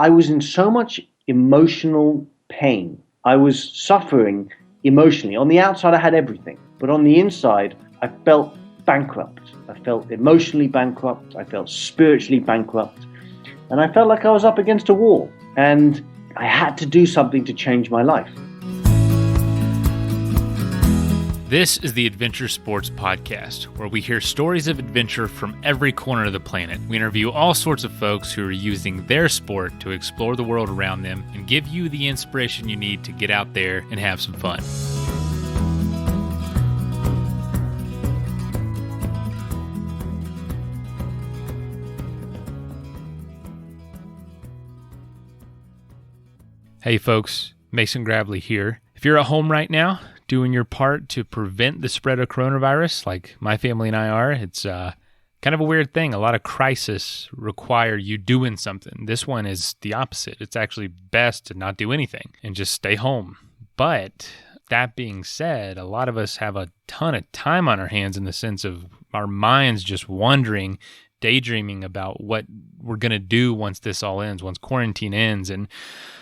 I was in so much emotional pain. I was suffering emotionally. On the outside, I had everything. But on the inside, I felt bankrupt. I felt emotionally bankrupt. I felt spiritually bankrupt. And I felt like I was up against a wall. And I had to do something to change my life. This is the Adventure Sports Podcast, where we hear stories of adventure from every corner of the planet. We interview all sorts of folks who are using their sport to explore the world around them and give you the inspiration you need to get out there and have some fun. Hey folks, Mason Gravely here. If you're at home right now, doing your part to prevent the spread of coronavirus, like my family and I are, it's kind of a weird thing. A lot of crises require you doing something. This one is the opposite. It's actually best to not do anything and just stay home. But that being said, a lot of us have a ton of time on our hands in the sense of our minds just wandering, daydreaming about what we're going to do once this all ends, once quarantine ends. And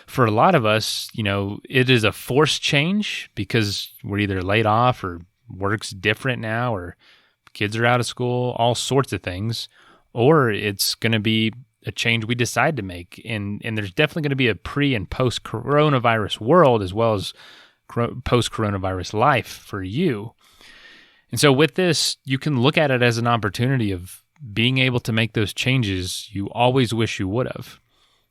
for a lot of us, you know, it is a forced change because we're either laid off or work's different now or kids are out of school, all sorts of things, or it's going to be a change we decide to make. And there's definitely going to be a pre and post coronavirus world as well as post coronavirus life for you. And so with this, you can look at it as an opportunity of being able to make those changes you always wish you would have.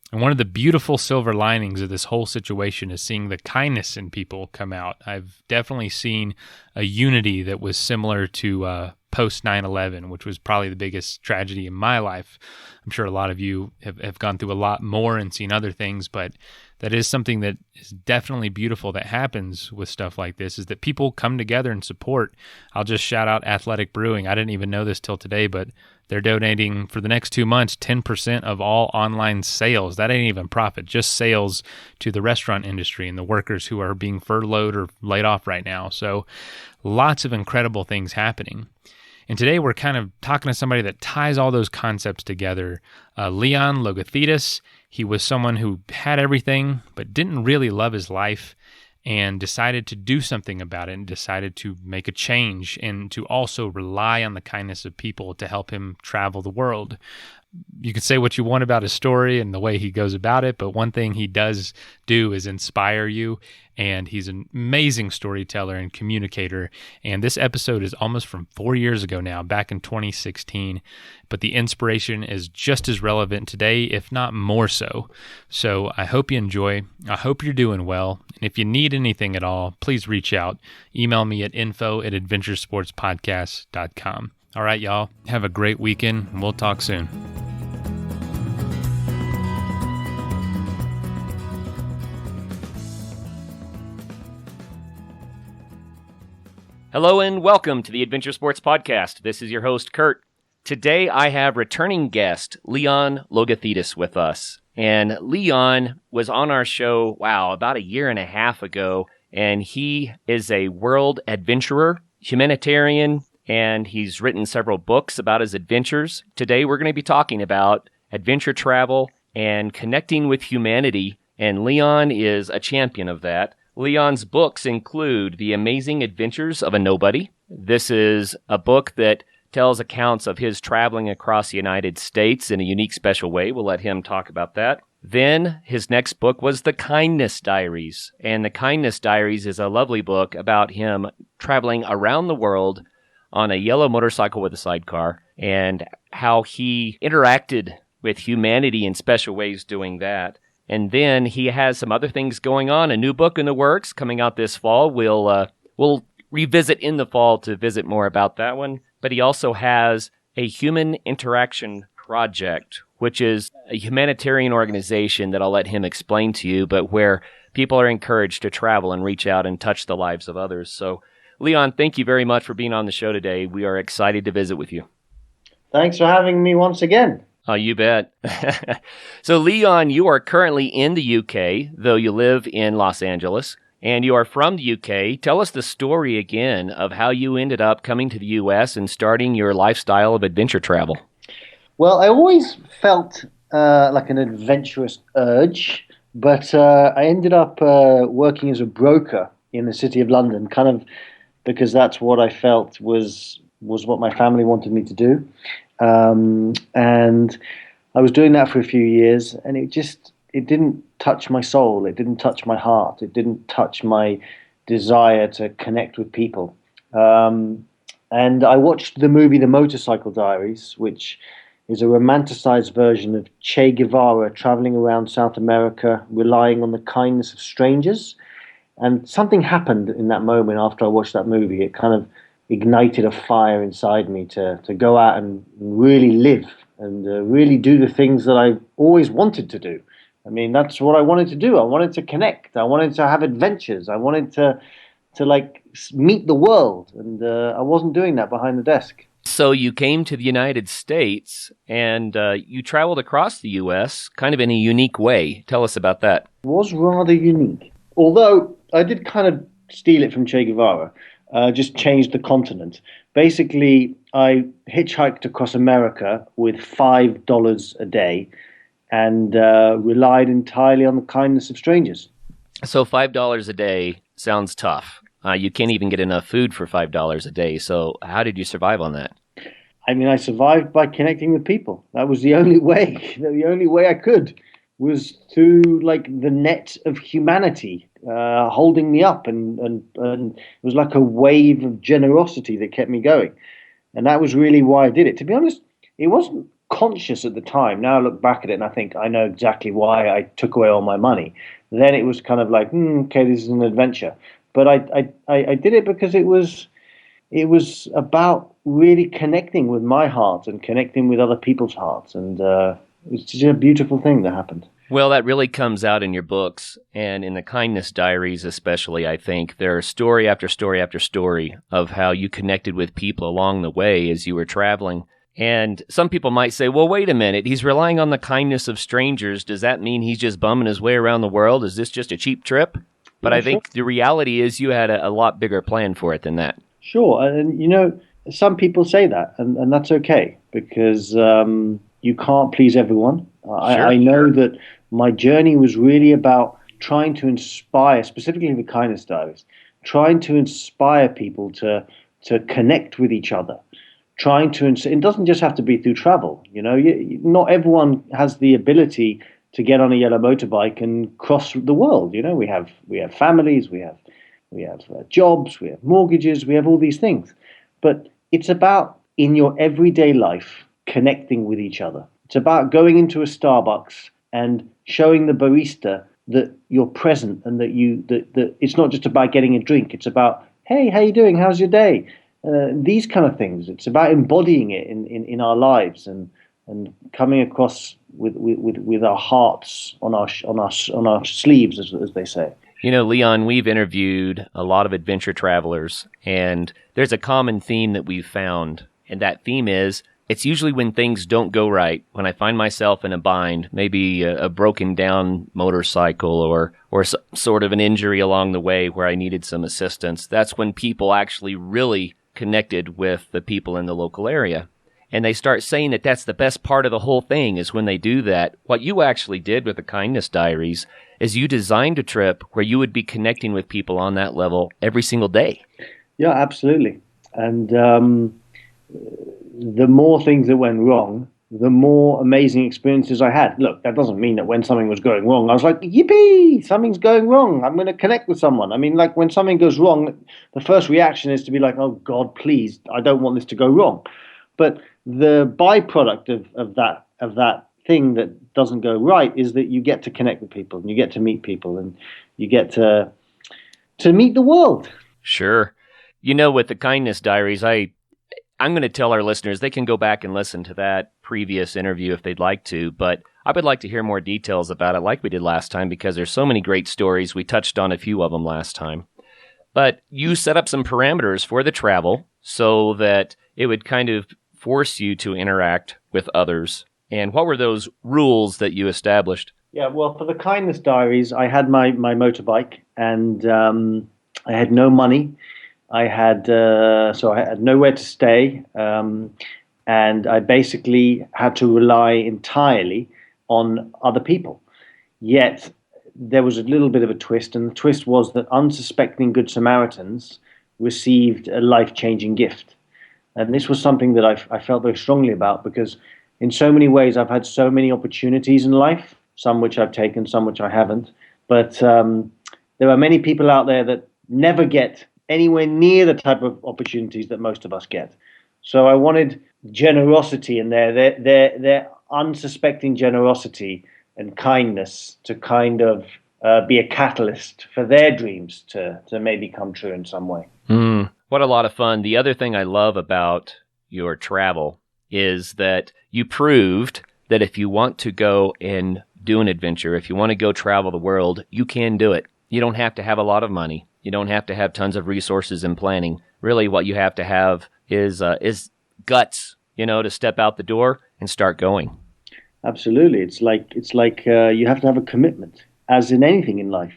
And one of the beautiful silver linings of this whole situation is seeing the kindness in people come out. I've definitely seen a unity that was similar to post 9/11, which was probably the biggest tragedy in my life. I'm sure a lot of you have gone through a lot more and seen other things, but that is something that is definitely beautiful that happens with stuff like this, is that people come together and support. I'll just shout out Athletic Brewing. I didn't even know this till today, but they're donating for the next 2 months 10% of all online sales. That ain't even profit, just sales to the restaurant industry and the workers who are being furloughed or laid off right now. So lots of incredible things happening. And today we're kind of talking to somebody that ties all those concepts together. Leon Logothetis. He was someone who had everything but didn't really love his life and decided to do something about it and decided to make a change and to also rely on the kindness of people to help him travel the world. You can say what you want about his story and the way he goes about it, but one thing he does do is inspire you, and he's an amazing storyteller and communicator. And this episode is almost from 4 years ago now, back in 2016, but the inspiration is just as relevant today, if not more so. So I hope you enjoy. I hope you're doing well. And if you need anything at all, please reach out. Email me at info@adventuresportspodcast.com. All right, y'all. Have a great weekend, and we'll talk soon. Hello and welcome to the Adventure Sports Podcast. This is your host, Kurt. Today I have returning guest Leon Logothetis with us. And Leon was on our show, about a year and a half ago. And he is a world adventurer, humanitarian, and he's written several books about his adventures. Today we're going to be talking about adventure travel and connecting with humanity. And Leon is a champion of that. Leon's books include The Amazing Adventures of a Nobody. This is a book that tells accounts of his traveling across the United States in a unique, special way. We'll let him talk about that. Then his next book was The Kindness Diaries. And The Kindness Diaries is a lovely book about him traveling around the world on a yellow motorcycle with a sidecar and how he interacted with humanity in special ways doing that. And then he has some other things going on, a new book in the works coming out this fall. We'll revisit in the fall to visit more about that one. But he also has a human interaction project, which is a humanitarian organization that I'll let him explain to you, but where people are encouraged to travel and reach out and touch the lives of others. So, Leon, thank you very much for being on the show today. We are excited to visit with you. Thanks for having me once again. Oh, you bet. So, Leon, you are currently in the UK, though you live in Los Angeles, and you are from the UK. Tell us the story again of how you ended up coming to the US and starting your lifestyle of adventure travel. Well, I always felt like an adventurous urge, but I ended up working as a broker in the city of London, kind of because that's what I felt was what my family wanted me to do. And I was doing that for a few years, and it didn't touch my soul. It didn't touch my heart. It didn't touch my desire to connect with people. Um, and I watched the movie The Motorcycle Diaries, which is a romanticized version of Che Guevara traveling around South America, relying on the kindness of strangers. And something happened in that moment after I watched that movie. It kind of ignited a fire inside me to go out and really live and really do the things that I always wanted to do. I mean, that's what I wanted to do. I wanted to connect. I wanted to have adventures. I wanted to like meet the world, and I wasn't doing that behind the desk. So you came to the United States and you traveled across the U.S. kind of in a unique way. Tell us about that. It was rather unique, although I did kind of steal it from Che Guevara. Just changed the continent. Basically, I hitchhiked across America with $5 a day and relied entirely on the kindness of strangers. So $5 a day sounds tough. You can't even get enough food for $5 a day. So how did you survive on that? I mean, I survived by connecting with people. That was the only way. The only way I could was through like the net of humanity holding me up, and it was like a wave of generosity that kept me going. And that was really why I did it. To be honest, it wasn't conscious at the time. Now I look back at it and I think I know exactly why I took away all my money. Then it was kind of like, okay, this is an adventure. But I did it because it was about really connecting with my heart and connecting with other people's hearts, and it's just a beautiful thing that happened. Well, that really comes out in your books and in the Kindness Diaries, especially. I think there are story after story after story of how you connected with people along the way as you were traveling. And some people might say, well, wait a minute, he's relying on the kindness of strangers. Does that mean he's just bumming his way around the world? Is this just a cheap trip? But Yeah, I sure. think the reality is you had a lot bigger plan for it than that. Sure, and some people say that, and that's okay because you can't please everyone. I Sure. know that my journey was really about trying to inspire, specifically the kindness diaries, trying to inspire people to connect with each other. It doesn't just have to be through travel. Not everyone has the ability to get on a yellow motorbike and cross the world. We have families, we have jobs, we have mortgages, we have all these things. But it's about in your everyday life connecting with each other. It's about going into a Starbucks and showing the barista that you're present and that it's not just about getting a drink. It's about, hey, how you doing? How's your day? These kind of things. It's about embodying it in our lives and coming across with our hearts on our sleeves, as they say. You know, Leon, we've interviewed a lot of adventure travelers, and there's a common theme that we've found. And that theme is it's usually when things don't go right, when I find myself in a bind, maybe a broken down motorcycle or sort of an injury along the way where I needed some assistance. That's when people actually really connected with the people in the local area. And they start saying that that's the best part of the whole thing is when they do that. What you actually did with the Kindness Diaries is you designed a trip where you would be connecting with people on that level every single day. Yeah, absolutely. And the more things that went wrong, the more amazing experiences I had. Look, that doesn't mean that when something was going wrong, I was like, yippee, something's going wrong. I'm going to connect with someone. I mean, like when something goes wrong, the first reaction is to be like, oh, God, please, I don't want this to go wrong. But the byproduct of that thing that doesn't go right is that you get to connect with people and you get to meet people and you get to meet the world. Sure. You know, with the Kindness Diaries, I'm going to tell our listeners they can go back and listen to that previous interview if they'd like to, but I would like to hear more details about it like we did last time because there's so many great stories. We touched on a few of them last time. But you set up some parameters for the travel so that it would kind of force you to interact with others. And what were those rules that you established? Yeah, well, for the Kindness Diaries, I had my motorbike and I had no money. I had nowhere to stay, and I basically had to rely entirely on other people. Yet there was a little bit of a twist, and the twist was that unsuspecting Good Samaritans received a life-changing gift. And this was something that I felt very strongly about, because in so many ways I've had so many opportunities in life, some which I've taken, some which I haven't. But there are many people out there that never get anywhere near the type of opportunities that most of us get. So I wanted generosity in there, their unsuspecting generosity and kindness to kind of be a catalyst for their dreams to maybe come true in some way. What a lot of fun. The other thing I love about your travel is that you proved that if you want to go and do an adventure, if you want to go travel the world, you can do it. You don't have to have a lot of money. You don't have to have tons of resources and planning. Really, what you have to have is guts, to step out the door and start going. Absolutely. It's like you have to have a commitment, as in anything in life.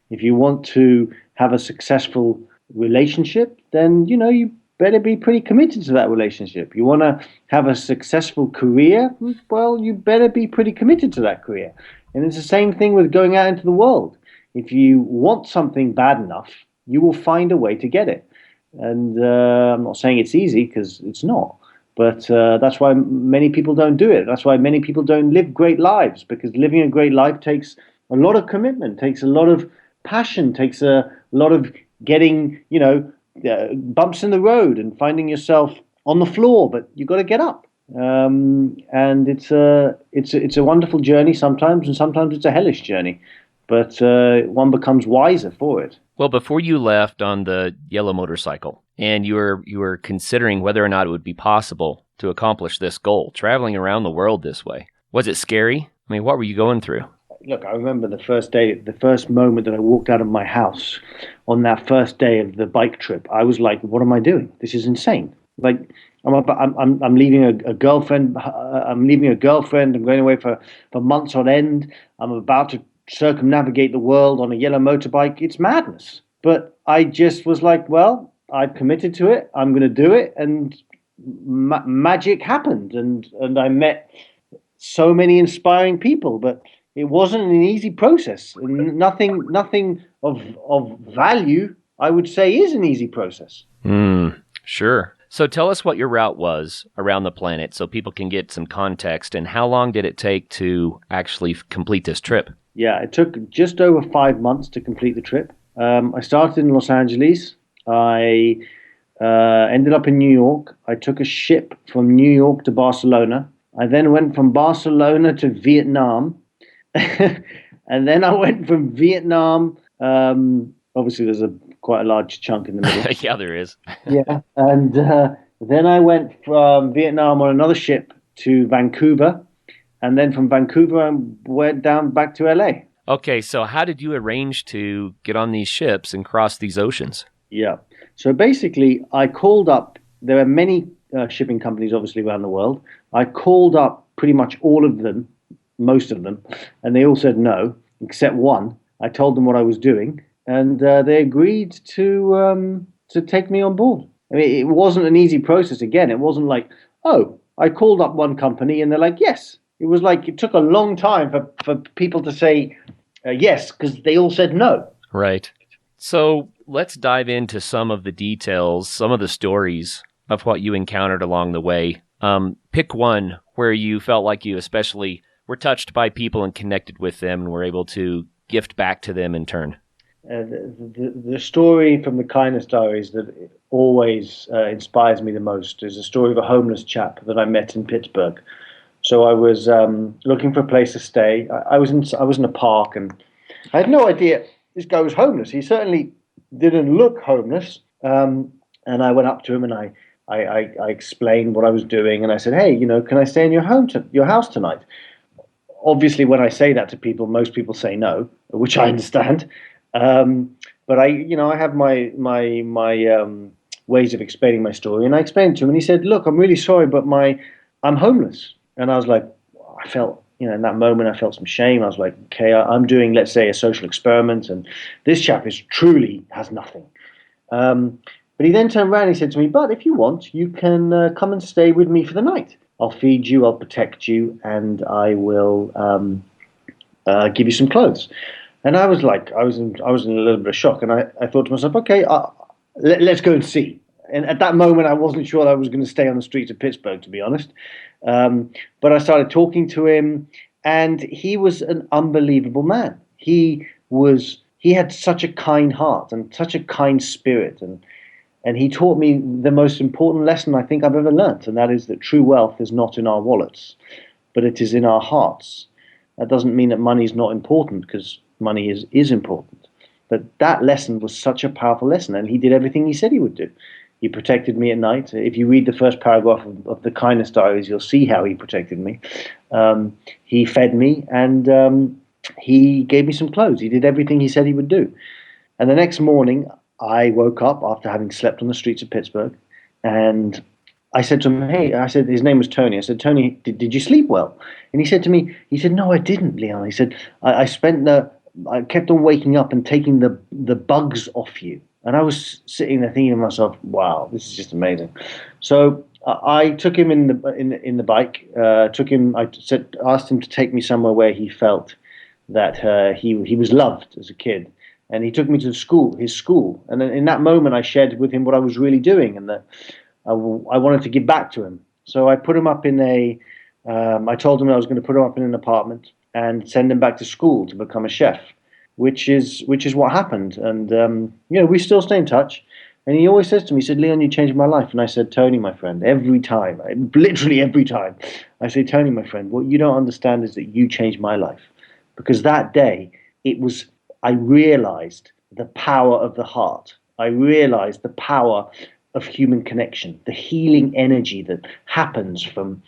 If you want to have a successful relationship, then you better be pretty committed to that relationship. You want to have a successful career, well, you better be pretty committed to that career. And it's the same thing with going out into the world. If you want something bad enough, you will find a way to get it. And I'm not saying it's easy, because it's not. But that's why many people don't do it. That's why many people don't live great lives, because living a great life takes a lot of commitment, takes a lot of passion, takes a lot of getting, bumps in the road and finding yourself on the floor, but you've got to get up. And it's a wonderful journey sometimes, and sometimes it's a hellish journey, but one becomes wiser for it. Well, before you left on the yellow motorcycle, and you were considering whether or not it would be possible to accomplish this goal, traveling around the world this way, was it scary? I mean, what were you going through? Look, I remember the first moment that I walked out of my house on that first day of the bike trip. I was like, "What am I doing? This is insane!" Like, I'm leaving a girlfriend. I'm leaving a girlfriend. I'm going away for months on end. I'm about to circumnavigate the world on a yellow motorbike. It's madness. But I just was like, well, I've committed to it. I'm going to do it, and magic happened, and I met so many inspiring people, but it wasn't an easy process. Nothing of value, I would say, is an easy process. Sure. So tell us what your route was around the planet so people can get some context, and how long did it take to actually complete this trip? Yeah, it took just over 5 months to complete the trip. I started in Los Angeles. I ended up in New York. I took a ship from New York to Barcelona. I then went from Barcelona to Vietnam. And then I went from Vietnam. Obviously, there's quite a large chunk in the middle. Yeah, there is. Yeah. And then I went from Vietnam on another ship to Vancouver. And then from Vancouver, I went down back to LA. Okay, so how did you arrange to get on these ships and cross these oceans? Yeah. So basically, I called up, there are many shipping companies, obviously, around the world. I called up pretty much all of them, most of them, and they all said no, except one. I told them what I was doing, and they agreed to take me on board. I mean, it wasn't an easy process. Again, it wasn't like, oh, I called up one company and they're like, yes. It was like it took a long time for people to say yes, because they all said no. Right. So let's dive into some of the details, some of the stories of what you encountered along the way. Pick one where you felt like you especially were touched by people and connected with them and were able to gift back to them in turn. The story from the Kindness Diaries that always inspires me the most is a story of a homeless chap that I met in Pittsburgh. So I was looking for a place to stay. I was in a park, and I had no idea this guy was homeless. He certainly didn't look homeless. And I went up to him and I explained what I was doing, and I said, "Hey, can I stay in your house tonight?" Obviously, when I say that to people, most people say no, which I understand. But I have my ways of explaining my story, and I explained to him, and he said, "Look, I'm really sorry, but I'm homeless." And I was like, I felt, in that moment, I felt some shame. I was like, okay, I'm doing, let's say, a social experiment, and this chap truly has nothing. But he then turned around and he said to me, "But if you want, you can come and stay with me for the night. I'll feed you, I'll protect you, and I will give you some clothes. And I was like, I was in a little bit of shock, and I thought to myself, okay, let's go and see. And at that moment, I wasn't sure I was going to stay on the streets of Pittsburgh, to be honest. But I started talking to him, and he was an unbelievable man. He had such a kind heart and such a kind spirit, and he taught me the most important lesson I think I've ever learnt, and that is that true wealth is not in our wallets, but it is in our hearts. That doesn't mean that money is not important, because money is important. But that lesson was such a powerful lesson, and he did everything he said he would do. He protected me at night. If you read the first paragraph of the Kindness Diaries, you'll see how he protected me. He fed me, and he gave me some clothes. He did everything he said he would do. And the next morning, I woke up after having slept on the streets of Pittsburgh, and I said to him, hey, I said, his name was Tony. I said, Tony, did you sleep well? And he said to me, no, I didn't, Leon. He said, I kept on waking up and taking the bugs off you. And I was sitting there thinking to myself, wow, this is just amazing. So I took him in the bike, asked him to take me somewhere where he felt that he was loved as a kid. And he took me to his school. And in that moment, I shared with him what I was really doing, and that I wanted to give back to him. So I put him up I told him I was going to put him up in an apartment and send him back to school to become a chef, which is what happened. And we still stay in touch. And he always says to me, he said, Leon, you changed my life. And I said, Tony, my friend, literally every time, I say, Tony, my friend, what you don't understand is that you changed my life. Because that day, I realized the power of the heart. I realized the power of human connection, the healing energy that happens from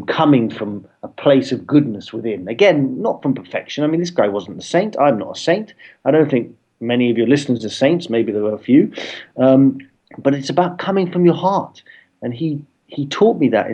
coming from a place of goodness within. Again, not from perfection. I mean, this guy wasn't a saint. I'm not a saint. I don't think many of your listeners are saints. Maybe there were a few. But it's about coming from your heart. And he taught me that.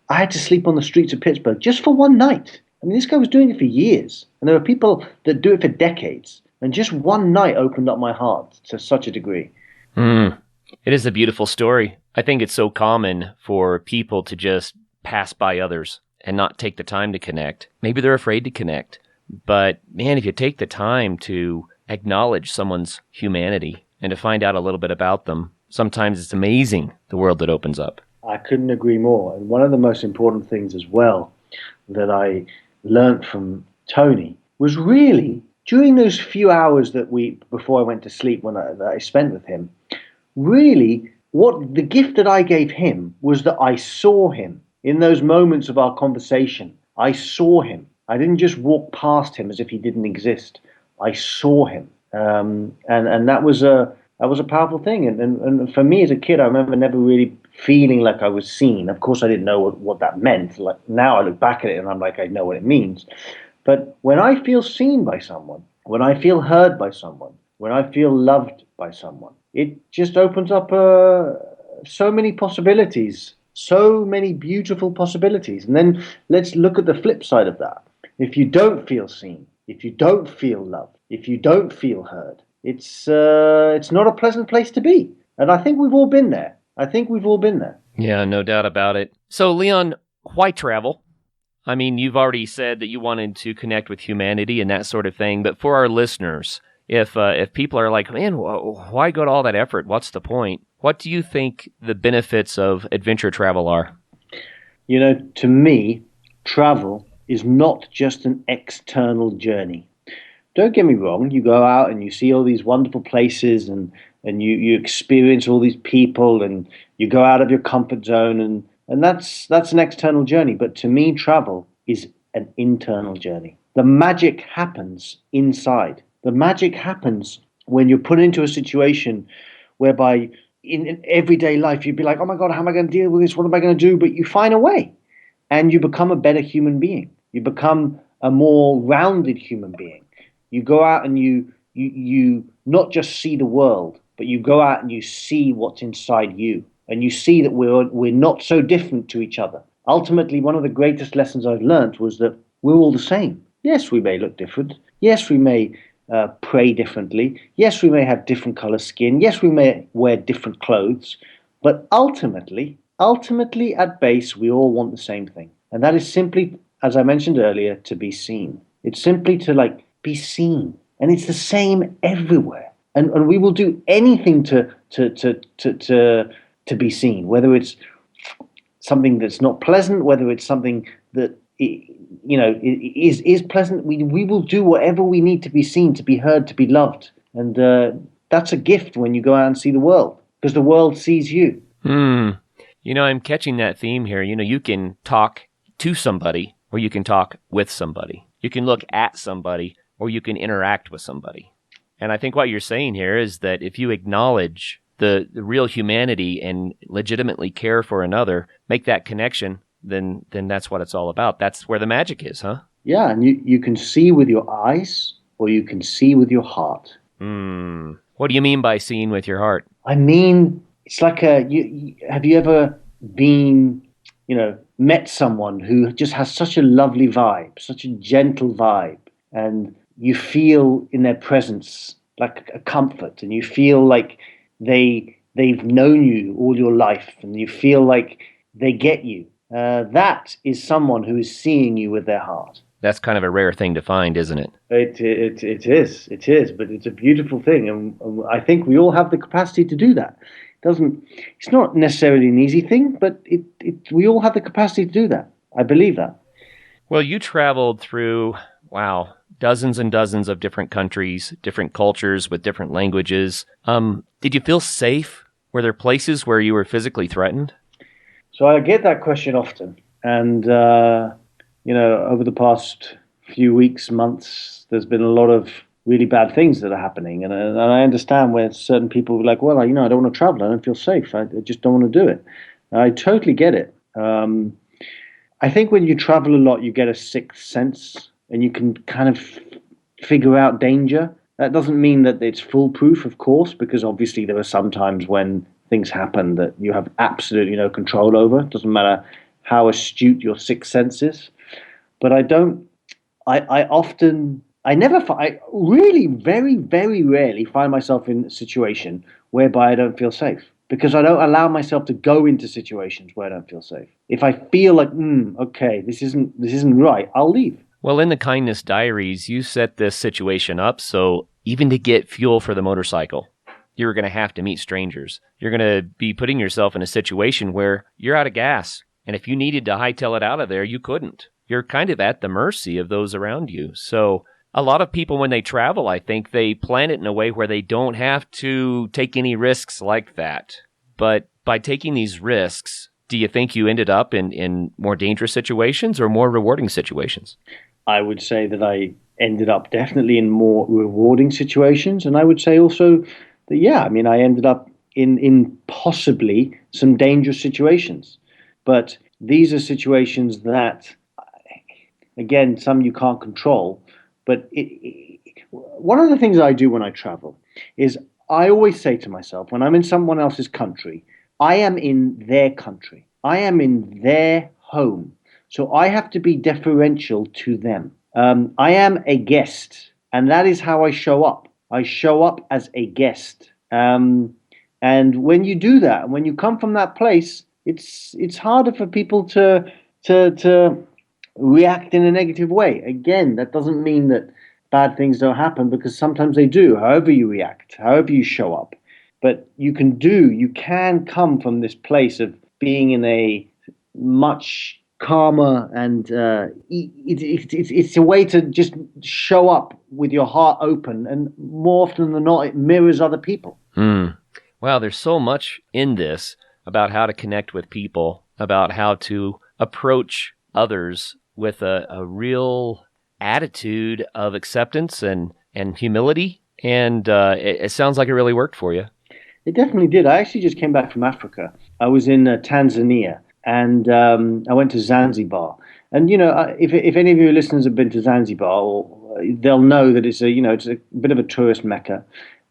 I had to sleep on the streets of Pittsburgh just for one night. I mean, this guy was doing it for years. And there are people that do it for decades. And just one night opened up my heart to such a degree. It is a beautiful story. I think it's so common for people to just pass by others and not take the time to connect. Maybe they're afraid to connect. But man, if you take the time to acknowledge someone's humanity and to find out a little bit about them, sometimes it's amazing the world that opens up. I couldn't agree more. And one of the most important things as well that I learned from Tony was really during those few hours before I went to sleep that I spent with him, really what the gift that I gave him was that I saw him in those moments of our conversation. I saw him. I didn't just walk past him as if he didn't exist. I saw him. And that was a powerful thing. And for me as a kid, I remember never really feeling like I was seen. Of course, I didn't know what that meant. Like now I look back at it and I'm like, I know what it means. But when I feel seen by someone, when I feel heard by someone, when I feel loved by someone, it just opens up so many possibilities, so many beautiful possibilities. And then let's look at the flip side of that. If you don't feel seen, if you don't feel loved, if you don't feel heard, it's not a pleasant place to be. And I think we've all been there. Yeah, no doubt about it. So, Leon, why travel? I mean, you've already said that you wanted to connect with humanity and that sort of thing. But for our listeners, if people are like, man, why go to all that effort? What's the point? What do you think the benefits of adventure travel are? To me, travel is not just an external journey. Don't get me wrong. You go out and you see all these wonderful places and you experience all these people and you go out of your comfort zone and that's an external journey. But to me, travel is an internal journey. The magic happens inside. The magic happens when you're put into a situation whereby in everyday life you'd be like, oh my God, how am I going to deal with this? What am I going to do? But you find a way and you become a better human being. You become a more rounded human being. You go out and you not just see the world, but you go out and you see what's inside you. And you see that we're not so different to each other. Ultimately, one of the greatest lessons I've learned was that we're all the same. Yes, we may look different. Yes, we may pray differently. Yes, we may have different color skin. Yes, we may wear different clothes. But ultimately, ultimately, at base, we all want the same thing. And that is simply, as I mentioned earlier, to be seen. It's simply to like be seen. And it's the same everywhere. And we will do anything to be seen, whether it's something that's not pleasant, whether it's something that is pleasant. We will do whatever we need to be seen, to be heard, to be loved, and that's a gift when you go out and see the world, because the world sees you. I'm catching that theme here. You can talk to somebody, or you can talk with somebody. You can look at somebody, or you can interact with somebody. And I think what you're saying here is that if you acknowledge the real humanity and legitimately care for another, make that connection, then that's what it's all about. That's where the magic is, huh? Yeah, and you can see with your eyes, or you can see with your heart. What do you mean by seeing with your heart? I mean, it's like have you ever been, met someone who just has such a lovely vibe, such a gentle vibe, and you feel in their presence like a comfort, and you feel like they've known you all your life, and you feel like they get you. That is someone who is seeing you with their heart. That's kind of a rare thing to find, isn't it? It is, but it's a beautiful thing, and I think we all have the capacity to do that. It's not necessarily an easy thing, but we all have the capacity to do that. I believe that. Well, you traveled through, wow, dozens and dozens of different countries, different cultures with different languages. Did you feel safe? Were there places where you were physically threatened? So I get that question often, and over the past few weeks, months, there's been a lot of really bad things that are happening, and I understand where certain people are like, well, I don't want to travel, I don't feel safe, I just don't want to do it. I totally get it. I think when you travel a lot, you get a sixth sense, and you can kind of figure out danger. That doesn't mean that it's foolproof, of course, because obviously there are some times when things happen that you have absolutely no control over. It doesn't matter how astute your sixth sense is. But I really very, very rarely find myself in a situation whereby I don't feel safe, because I don't allow myself to go into situations where I don't feel safe. If I feel like, okay, this isn't right, I'll leave. Well, in the Kindness Diaries, you set this situation up so even to get fuel for the motorcycle, you're going to have to meet strangers. You're going to be putting yourself in a situation where you're out of gas. And if you needed to hightail it out of there, you couldn't. You're kind of at the mercy of those around you. So a lot of people, when they travel, I think they plan it in a way where they don't have to take any risks like that. But by taking these risks, do you think you ended up in more dangerous situations or more rewarding situations? I would say that I ended up definitely in more rewarding situations. And I would say also that, I ended up in possibly some dangerous situations. But these are situations that, again, some you can't control. But one of the things I do when I travel is I always say to myself, when I'm in someone else's country, I am in their country. I am in their home. So I have to be deferential to them. I am a guest, and that is how I show up. I show up as a guest. And when you do that, and when you come from that place, it's harder for people to react in a negative way. Again, that doesn't mean that bad things don't happen, because sometimes they do, however you react, however you show up. But you can come from this place of being in a much calmer, and it's a way to just show up with your heart open, and more often than not, it mirrors other people. Wow, there's so much in this about how to connect with people, about how to approach others with a real attitude of acceptance and humility, and it sounds like it really worked for you. It definitely did. I actually just came back from Africa. I was in Tanzania, and I went to Zanzibar. And if any of your listeners have been to Zanzibar, they'll know that it's a bit of a tourist mecca,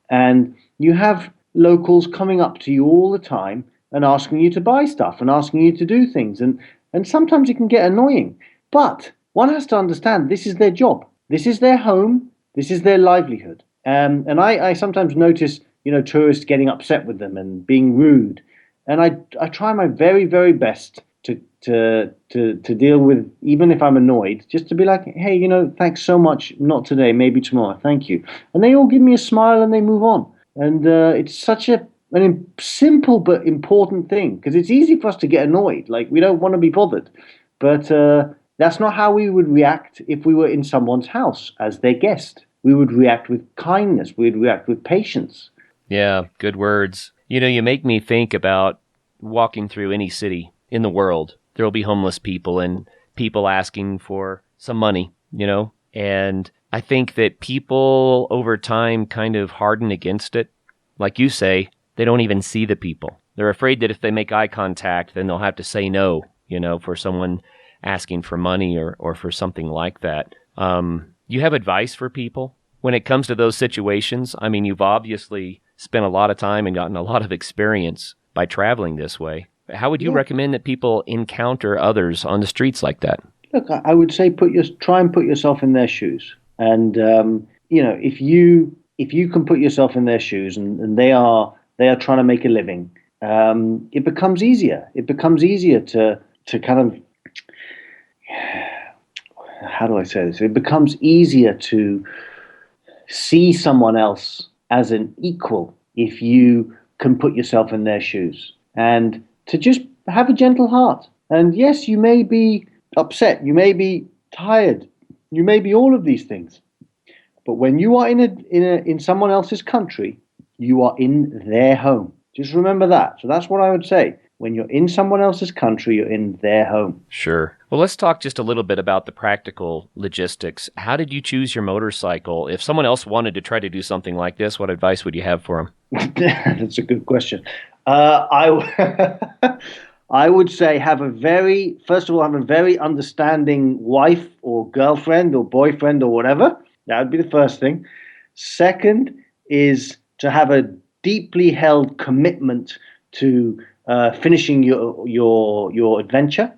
and you have locals coming up to you all the time and asking you to buy stuff and asking you to do things, and sometimes it can get annoying. But one has to understand, this is their job, this is their home, this is their livelihood. And I sometimes notice tourists getting upset with them and being rude. And I try my very, very best to deal with, even if I'm annoyed, just to be like, hey, thanks so much. Not today, maybe tomorrow. Thank you. And they all give me a smile and they move on. And it's such an simple but important thing, because it's easy for us to get annoyed. Like, we don't want to be bothered. But that's not how we would react if we were in someone's house as their guest. We would react with kindness. We'd react with patience. Yeah, good words. You make me think about walking through any city in the world. There will be homeless people and people asking for some money, and I think that people over time kind of harden against it. Like you say, they don't even see the people. They're afraid that if they make eye contact, then they'll have to say no, for someone asking for money or for something like that. You have advice for people when it comes to those situations? I mean, you've obviously spent a lot of time and gotten a lot of experience by traveling this way. How would you recommend that people encounter others on the streets like that? Look, I would say try and put yourself in their shoes. And if you can put yourself in their shoes, and they are trying to make a living, it becomes easier. It becomes easier to kind of, how do I say this? It becomes easier to see someone else as an equal if you can put yourself in their shoes, and to just have a gentle heart. And yes, you may be upset, you may be tired, you may be all of these things, but when you are in someone else's country, you are in their home. Just remember that. So that's what I would say. When you're in someone else's country, you're in their home. Sure. Well, let's talk just a little bit about the practical logistics. How did you choose your motorcycle? If someone else wanted to try to do something like this, what advice would you have for them? That's a good question. I would say have a very understanding wife or girlfriend or boyfriend or whatever. That would be the first thing. Second is to have a deeply held commitment to finishing your adventure.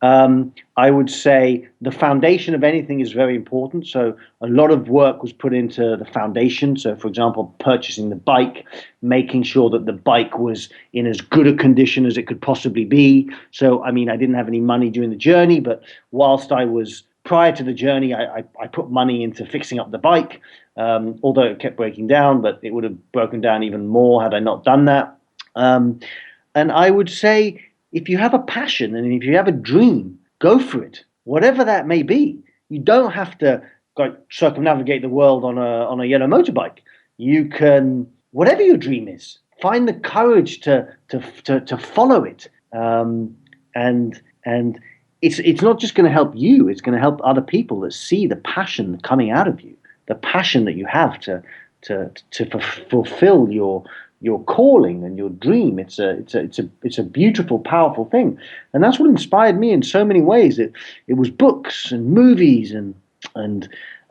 I would say the foundation of anything is very important. So a lot of work was put into the foundation. So, for example, purchasing the bike, making sure that the bike was in as good a condition as it could possibly be. So, I mean, I didn't have any money during the journey, but whilst I was prior to the journey, I put money into fixing up the bike, although it kept breaking down, but it would have broken down even more had I not done that. And I would say, if you have a passion and if you have a dream, go for it, whatever that may be. You don't have to circumnavigate the world on a yellow motorbike. You can, whatever your dream is, find the courage to follow it. And it's not just going to help you; it's going to help other people that see the passion coming out of you, the passion that you have to fulfill your calling and your dream. It's a beautiful, powerful thing, and that's what inspired me in so many ways. It was books and movies and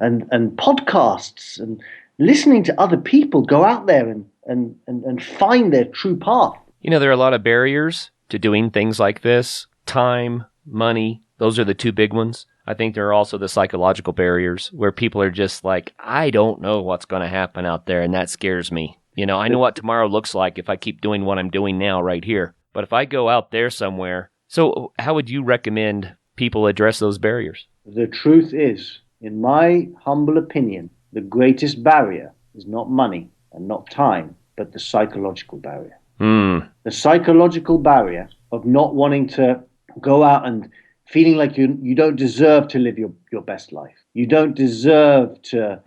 podcasts and listening to other people go out there and find their true path. There are a lot of barriers to doing things like this. Time, money, those are the two big ones. I think there are also the psychological barriers where people are just like, I don't know what's going to happen out there, and that scares me. I know what tomorrow looks like if I keep doing what I'm doing now right here. But if I go out there somewhere, so how would you recommend people address those barriers? The truth is, in my humble opinion, the greatest barrier is not money and not time, but the psychological barrier. The psychological barrier of not wanting to go out and feeling like you don't deserve to live your best life. You don't deserve to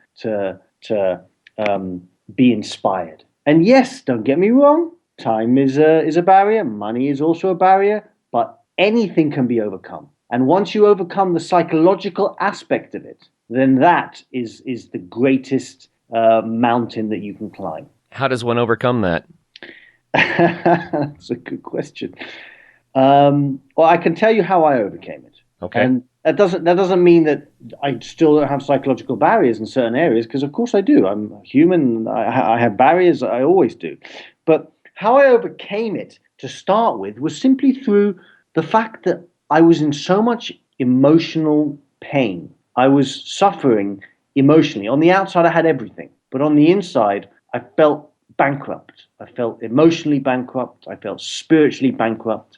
be inspired. And yes, don't get me wrong, time is a barrier, money is also a barrier, but anything can be overcome. And once you overcome the psychological aspect of it, then that is the greatest mountain that you can climb. How does one overcome that? That's a good question. Well, I can tell you how I overcame it. Okay. And that doesn't mean that I still don't have psychological barriers in certain areas, because of course I do. I'm human. I have barriers. I always do. But how I overcame it to start with was simply through the fact that I was in so much emotional pain. I was suffering emotionally. On the outside, I had everything, but on the inside, I felt bankrupt. I felt emotionally bankrupt. I felt spiritually bankrupt.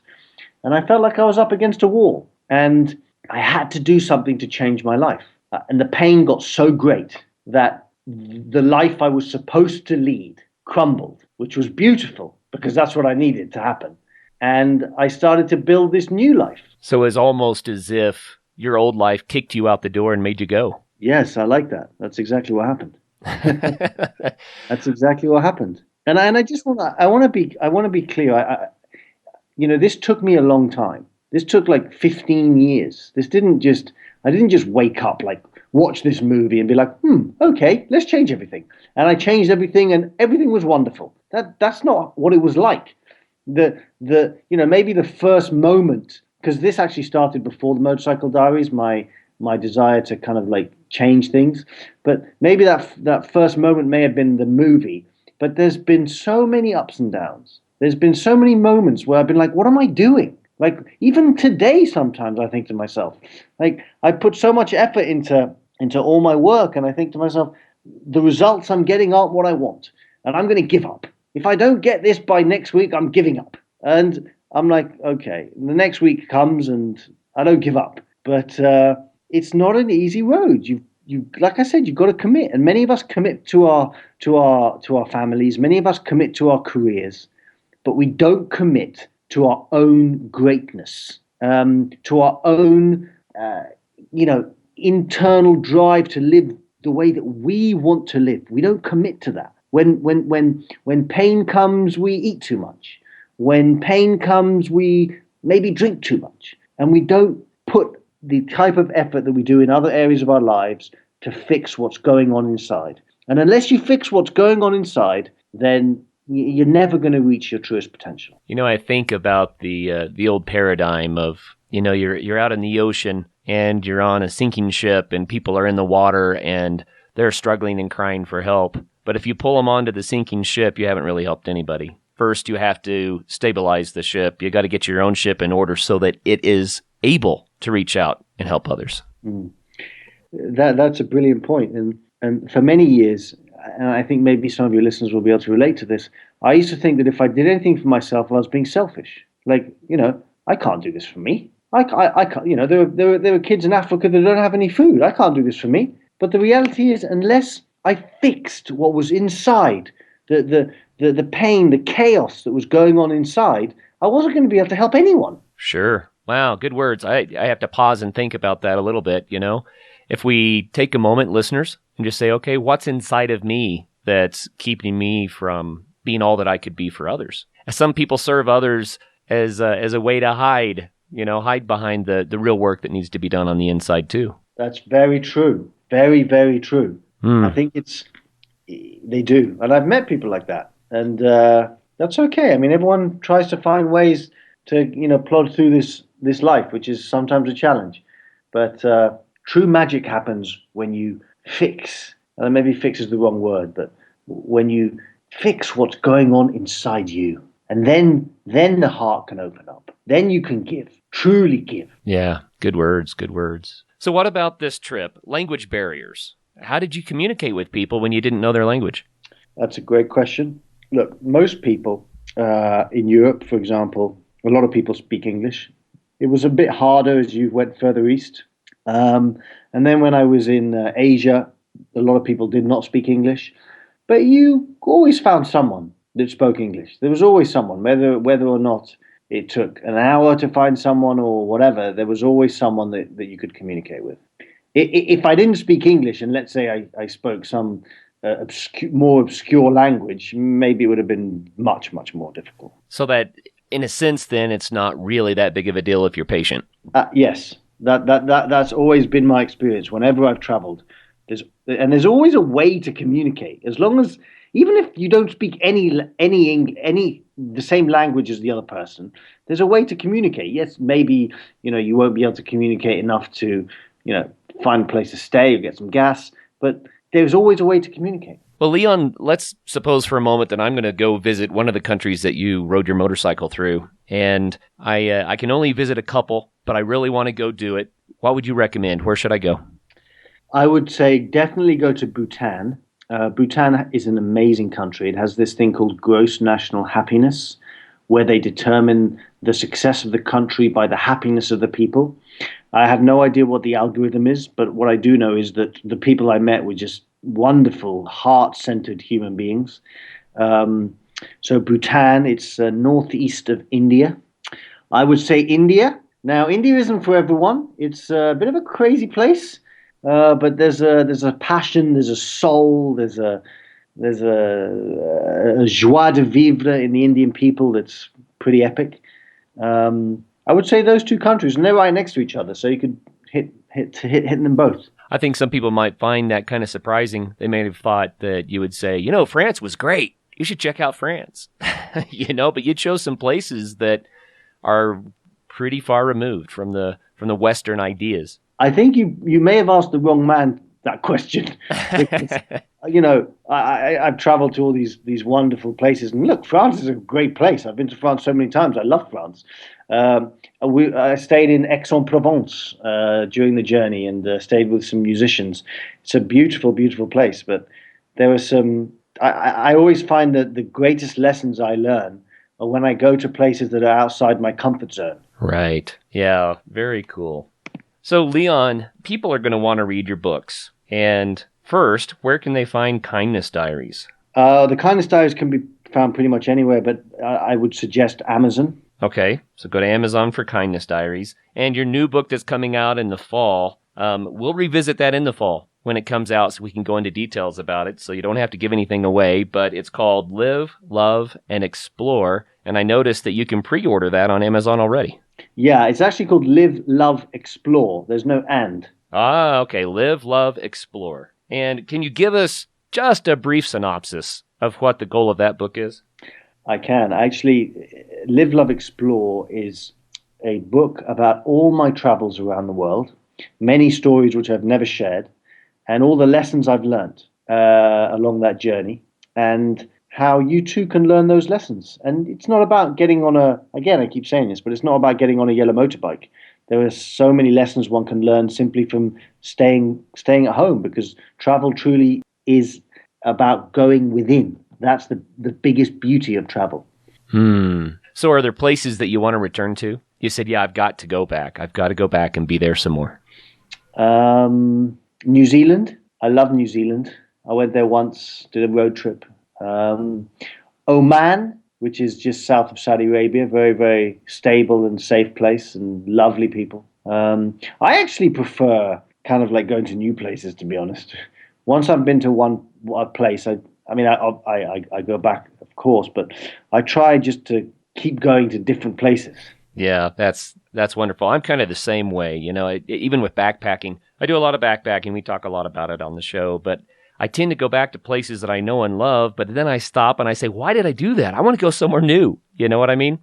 And I felt like I was up against a wall. And I had to do something to change my life. And the pain got so great that the life I was supposed to lead crumbled, which was beautiful because that's what I needed to happen. And I started to build this new life. So it's almost as if your old life kicked you out the door and made you go. Yes, I like that. That's exactly what happened. That's exactly what happened. And I just I want to be clear. This took me a long time. This took like 15 years. I didn't just wake up, like watch this movie and be like, okay, let's change everything. And I changed everything and everything was wonderful. That's not what it was like. Maybe the first moment, because this actually started before the Motorcycle Diaries, my desire to kind of like change things. But maybe that first moment may have been the movie. But there's been so many ups and downs. There's been so many moments where I've been like, what am I doing? Like, even today, sometimes I think to myself, like, I put so much effort into all my work, and I think to myself, the results I'm getting aren't what I want, and I'm going to give up. If I don't get this by next week, I'm giving up. And I'm like, okay, the next week comes, and I don't give up. But it's not an easy road. You, like I said, you've got to commit, and many of us commit to our families. Many of us commit to our careers, but we don't commit to our own greatness, to our own, internal drive to live the way that we want to live. We don't commit to that. When pain comes, we eat too much. When pain comes, we maybe drink too much, and we don't put the type of effort that we do in other areas of our lives to fix what's going on inside. And unless you fix what's going on inside, then you're never going to reach your truest potential. I think about the old paradigm of, you're out in the ocean and you're on a sinking ship and people are in the water and they're struggling and crying for help. But if you pull them onto the sinking ship, you haven't really helped anybody. First, you have to stabilize the ship. You got to get your own ship in order so that it is able to reach out and help others. That's a brilliant point. And for many years, and I think maybe some of your listeners will be able to relate to this, I used to think that if I did anything for myself, I was being selfish. Like, I can't do this for me. I can't, there are kids in Africa that don't have any food. I can't do this for me. But the reality is, unless I fixed what was inside, the pain, the chaos that was going on inside, I wasn't going to be able to help anyone. Sure. Wow, good words. I have to pause and think about that a little bit, If we take a moment, listeners, and just say, okay, what's inside of me that's keeping me from being all that I could be for others? Some people serve others as a way to hide behind the real work that needs to be done on the inside too. That's very true. Very, very true. I think they do. And I've met people like that. And that's okay. I mean, everyone tries to find ways to, plod through this life, which is sometimes a challenge. But true magic happens when you fix, and maybe fix is the wrong word, but when you fix what's going on inside you. And then the heart can open up. Then you can give, truly give. Yeah, good words, good words. So what about this trip? Language barriers. How did you communicate with people when you didn't know their language? That's a great question. Look, most people in Europe, for example, a lot of people speak English. It was a bit harder as you went further east. And then when I was in Asia, a lot of people did not speak English. But you always found someone that spoke English. There was always someone, whether or not it took an hour to find someone or whatever, there was always someone that you could communicate with. If I didn't speak English, and let's say I spoke some more obscure language, maybe it would have been much, much more difficult. So that, in a sense, then, it's not really that big of a deal if you're patient. Yes, that's always been my experience whenever I've traveled. There's always a way to communicate, as long as, even if you don't speak any the same language as the other person, there's a way to communicate. Yes, maybe you won't be able to communicate enough to find a place to stay or get some gas, but there's always a way to communicate. Well, Leon, let's suppose for a moment that I'm going to go visit one of the countries that you rode your motorcycle through, and I can only visit a couple, but I really want to go do it. What would you recommend? Where should I go? I would say definitely go to Bhutan. Bhutan is an amazing country. It has this thing called gross national happiness, where they determine the success of the country by the happiness of the people. I have no idea what the algorithm is, but what I do know is that the people I met were just wonderful, heart-centered human beings. Um, so Bhutan, it's northeast of India. I would say India. Now, India isn't for everyone. It's a bit of a crazy place, but there's a passion, there's a soul, there's a joie de vivre in the Indian people that's pretty epic. I would say those two countries, and they're right next to each other, so you could hit them both. I think some people might find that kind of surprising. They may have thought that you would say, France was great. You should check out France. But you chose some places that are pretty far removed from the Western ideas. I think you may have asked the wrong man that question. Because, I've traveled to all these wonderful places, and look, France is a great place. I've been to France so many times. I love France. I stayed in Aix-en-Provence during the journey and stayed with some musicians. It's a beautiful, beautiful place. But there were some. I always find that the greatest lessons I learn are when I go to places that are outside my comfort zone. Right. Yeah. Very cool. So, Leon, people are going to want to read your books. And first, where can they find Kindness Diaries? The Kindness Diaries can be found pretty much anywhere, but I would suggest Amazon. Okay, so go to Amazon for Kindness Diaries. And your new book that's coming out in the fall, we'll revisit that in the fall when it comes out so we can go into details about it, so you don't have to give anything away. But it's called Live, Love, and Explore. And I noticed that you can pre-order that on Amazon already. Yeah, it's actually called Live, Love, Explore. There's no and. Ah, okay. Live, Love, Explore. And can you give us just a brief synopsis of what the goal of that book is? I can. Actually, Live, Love, Explore is a book about all my travels around the world, many stories which I've never shared, and all the lessons I've learned along that journey, and how you too can learn those lessons. And it's not about getting on again, I keep saying this, but it's not about getting on a yellow motorbike. There are so many lessons one can learn simply from staying at home, because travel truly is about going within. That's the biggest beauty of travel. So are there places that you want to return to? You said, yeah, I've got to go back. I've got to go back and be there some more. New Zealand. I love New Zealand. I went there once, did a road trip. Oman, which is just south of Saudi Arabia, very, very stable and safe place and lovely people. I actually prefer kind of like going to new places, to be honest. Once I've been to one place, I go back, of course, but I try just to keep going to different places. Yeah, that's wonderful. I'm kind of the same way, even with backpacking. I do a lot of backpacking. We talk a lot about it on the show, but I tend to go back to places that I know and love, but then I stop and I say, why did I do that? I want to go somewhere new. You know what I mean?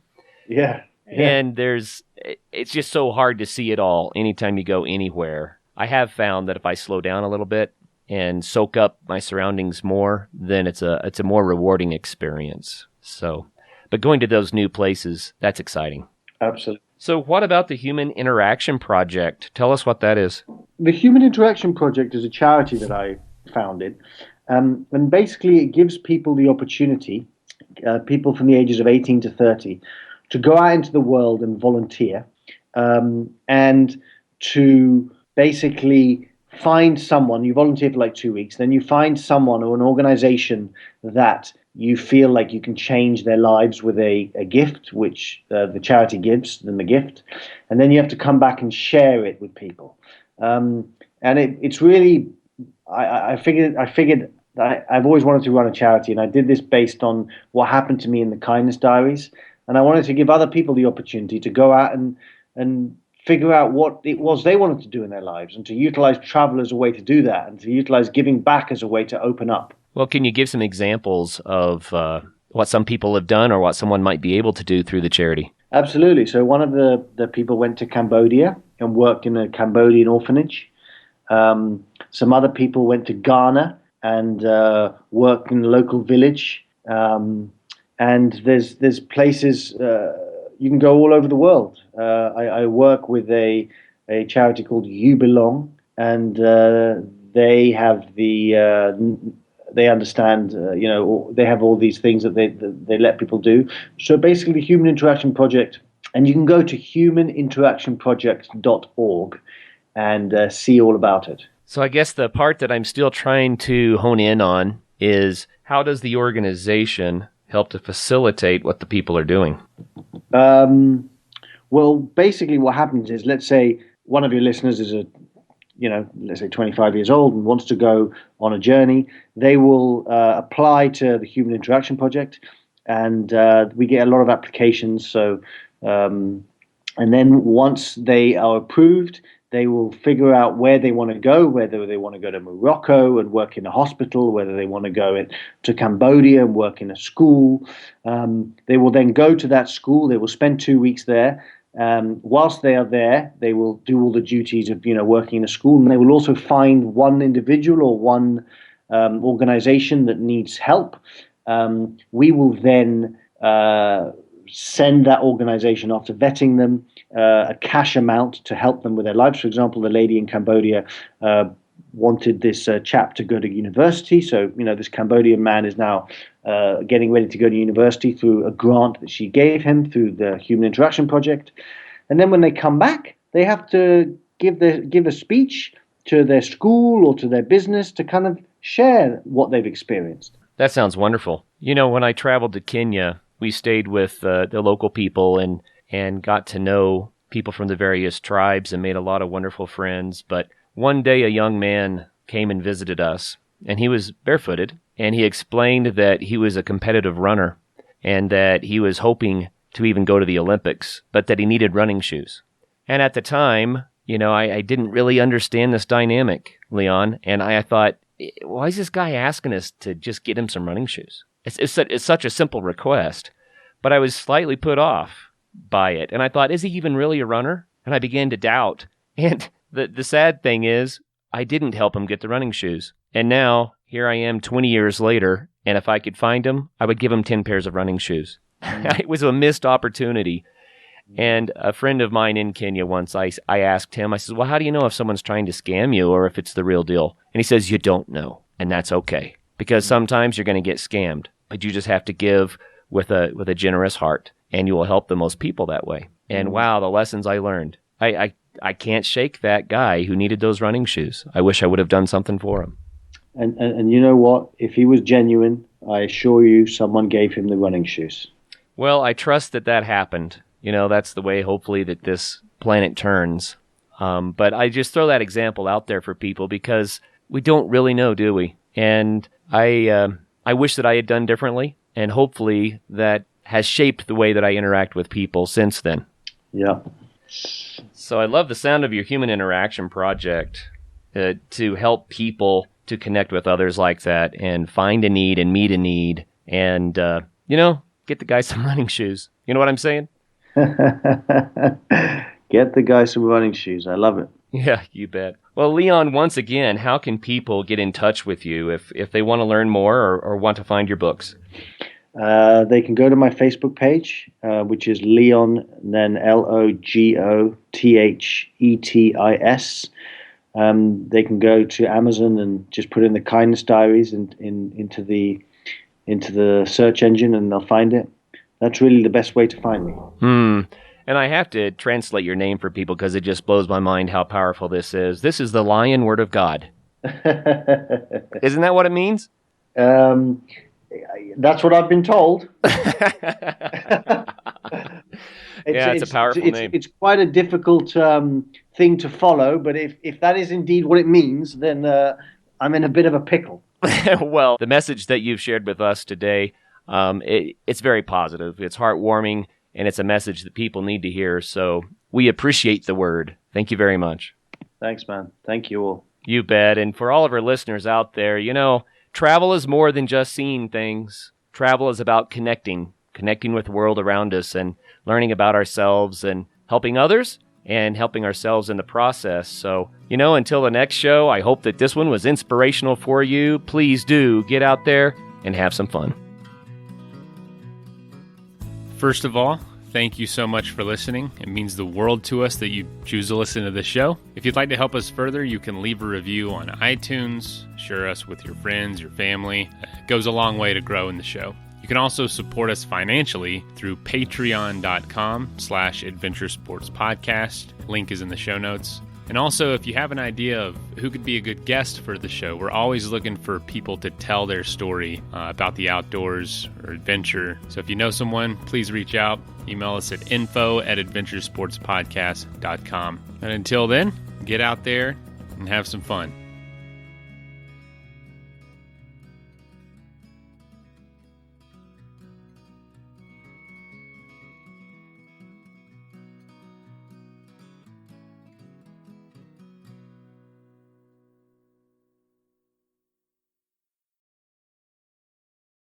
Yeah. And it's just so hard to see it all anytime you go anywhere. I have found that if I slow down a little bit and soak up my surroundings more, then it's a more rewarding experience. So, but going to those new places, that's exciting. Absolutely. So what about the Human Interaction Project? Tell us what that is. The Human Interaction Project is a charity that I founded. And basically it gives people the opportunity, people from the ages of 18 to 30, to go out into the world and volunteer, and to basically find someone. You volunteer for like 2 weeks, then you find someone or an organization that you feel like you can change their lives with a gift, which the charity gives them a gift, and then you have to come back and share it with people. And it's really, I figured that I've always wanted to run a charity, and I did this based on what happened to me in the Kindness Diaries, and I wanted to give other people the opportunity to go out and figure out what it was they wanted to do in their lives, and to utilize travel as a way to do that, and to utilize giving back as a way to open up. Well, can you give some examples of what some people have done or what someone might be able to do through the charity? Absolutely. So one of the people went to Cambodia and worked in a Cambodian orphanage. Some other people went to Ghana and worked in a local village. And there's places you can go all over the world. I work with a charity called You Belong, and they have they understand, they have all these things that they let people do. So basically, Human Interaction Project, and you can go to humaninteractionproject.org and see all about it. So I guess the part that I'm still trying to hone in on is, how does the organization help to facilitate what the people are doing? Well, basically what happens is, let's say one of your listeners is let's say 25 years old and wants to go on a journey. They will apply to the Human Interaction Project, and we get a lot of applications. So, and then once they are approved, they will figure out where they want to go, whether they want to go to Morocco and work in a hospital, whether they want to go to Cambodia and work in a school. They will then go to that school. They will spend 2 weeks there. Whilst they are there, they will do all the duties of working in a school, and they will also find one individual or one organization that needs help. We will then send that organization, after vetting them, a cash amount to help them with their lives. For example, the lady in Cambodia wanted this chap to go to university. So, this Cambodian man is now getting ready to go to university through a grant that she gave him through the Human Interaction Project. And then when they come back, they have to give a speech to their school or to their business to kind of share what they've experienced. That sounds wonderful. When I traveled to Kenya, we stayed with the local people and got to know people from the various tribes and made a lot of wonderful friends. But one day a young man came and visited us, and he was barefooted, and he explained that he was a competitive runner and that he was hoping to even go to the Olympics, but that he needed running shoes. And at the time, I didn't really understand this dynamic, Leon, and I thought, why is this guy asking us to just get him some running shoes? It's such a simple request, but I was slightly put off by it. And I thought, is he even really a runner? And I began to doubt. And the sad thing is, I didn't help him get the running shoes. And now, here I am 20 years later, and if I could find him, I would give him 10 pairs of running shoes. It was a missed opportunity. And a friend of mine in Kenya once, I asked him, I said, well, how do you know if someone's trying to scam you or if it's the real deal? And he says, you don't know. And that's okay. Because sometimes you're going to get scammed, but you just have to give with a generous heart, and you will help the most people that way. And wow, the lessons I learned. I can't shake that guy who needed those running shoes. I wish I would have done something for him. And you know what? If he was genuine, I assure you someone gave him the running shoes. Well, I trust that happened. That's the way, hopefully, that this planet turns. But I just throw that example out there for people because we don't really know, do we? And I wish that I had done differently, and hopefully that has shaped the way that I interact with people since then. Yeah. So I love the sound of your Human Interaction Project to help people to connect with others like that and find a need and meet a need and, get the guy some running shoes. You know what I'm saying? Get the guy some running shoes. I love it. Yeah, you bet. Well, Leon, once again, how can people get in touch with you if they want to learn more or want to find your books? They can go to my Facebook page, which is Leon, then Logothetis. They can go to Amazon and just put in the Kindness Diaries into the search engine, and they'll find it. That's really the best way to find me. And I have to translate your name for people because it just blows my mind how powerful this is. This is the Lion Word of God. Isn't that what it means? That's what I've been told. It's a powerful name. It's quite a difficult thing to follow, but if that is indeed what it means, then I'm in a bit of a pickle. Well, the message that you've shared with us today, it's very positive. It's heartwarming, and it's a message that people need to hear. So we appreciate the word. Thank you very much. Thanks, man. Thank you all. You bet. And for all of our listeners out there, travel is more than just seeing things. Travel is about connecting with the world around us and learning about ourselves and helping others and helping ourselves in the process. So, until the next show, I hope that this one was inspirational for you. Please do get out there and have some fun. First of all, thank you so much for listening. It means the world to us that you choose to listen to this show. If you'd like to help us further, you can leave a review on iTunes, share us with your friends, your family. It goes a long way to growing the show. You can also support us financially through patreon.com/adventuresportspodcast. Link is in the show notes. And also, if you have an idea of who could be a good guest for the show, we're always looking for people to tell their story about the outdoors or adventure. So if you know someone, please reach out. Email us at info@adventuresportspodcast.com. And until then, get out there and have some fun.